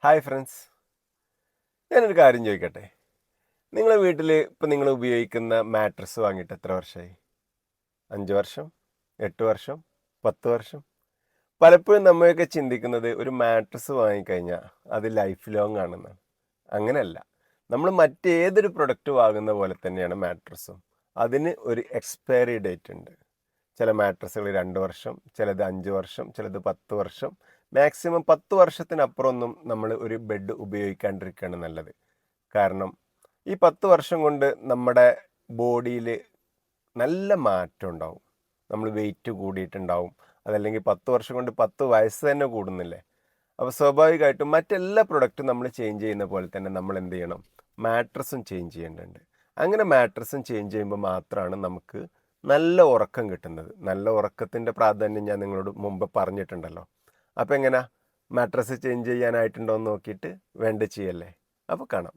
Hi friends, ഞാനൊരു കാര്യം ചോദിക്കട്ടെ. നിങ്ങളെ വീട്ടിൽ ഇപ്പം നിങ്ങൾ ഉപയോഗിക്കുന്ന മാട്രസ് വാങ്ങിയിട്ട് എത്ര വർഷമായി? 5 വർഷം, 8 വർഷം, 10 വർഷം? പലപ്പോഴും നമ്മയൊക്കെ ചിന്തിക്കുന്നത് ഒരു മാട്രസ് വാങ്ങിക്കഴിഞ്ഞാൽ അത് ലൈഫ് ലോങ് ആണെന്നാണ്. അങ്ങനെയല്ല. നമ്മൾ മറ്റേതൊരു പ്രൊഡക്റ്റ് വാങ്ങുന്ന പോലെ തന്നെയാണ് മാട്രസും. അതിന് ഒരു എക്സ്പയറി ഡേറ്റ് ഉണ്ട്. ചില മാട്രസുകൾ 2 വർഷം, ചിലത് 5 വർഷം, ചിലത് 10 വർഷം. മാക്സിമം 10 വർഷത്തിനപ്പുറമൊന്നും നമ്മൾ ഒരു ബെഡ് ഉപയോഗിക്കാണ്ടിരിക്കുകയാണ് നല്ലത്. കാരണം ഈ 10 വർഷം കൊണ്ട് നമ്മുടെ ബോഡിയിൽ നല്ല മാറ്റം ഉണ്ടാവും. നമ്മൾ വെയിറ്റ് കൂടിയിട്ടുണ്ടാവും. അതല്ലെങ്കിൽ 10 വർഷം കൊണ്ട് 10 വയസ്സ് തന്നെ കൂടുന്നില്ലേ? അപ്പോൾ സ്വാഭാവികമായിട്ടും മറ്റെല്ലാ പ്രൊഡക്റ്റും നമ്മൾ ചേഞ്ച് ചെയ്യുന്ന പോലെ തന്നെ നമ്മൾ എന്ത് ചെയ്യണം? മാട്രസും ചേഞ്ച് ചെയ്യേണ്ടതുണ്ട്. അങ്ങനെ മാട്രസും ചേഞ്ച് ചെയ്യുമ്പോൾ മാത്രമാണ് നമുക്ക് നല്ല ഉറക്കം കിട്ടുന്നത്. നല്ല ഉറക്കത്തിൻ്റെ പ്രാധാന്യം ഞാൻ നിങ്ങളോട് മുമ്പ് പറഞ്ഞിട്ടുണ്ടല്ലോ. അപ്പോൾ എങ്ങനെ മാട്രസ് ചേഞ്ച് ചെയ്യാനായിട്ടുണ്ടോ എന്ന് നോക്കിയിട്ട് വേണ്ട ചെയ്യല്ലേ? അപ്പോൾ കാണാം.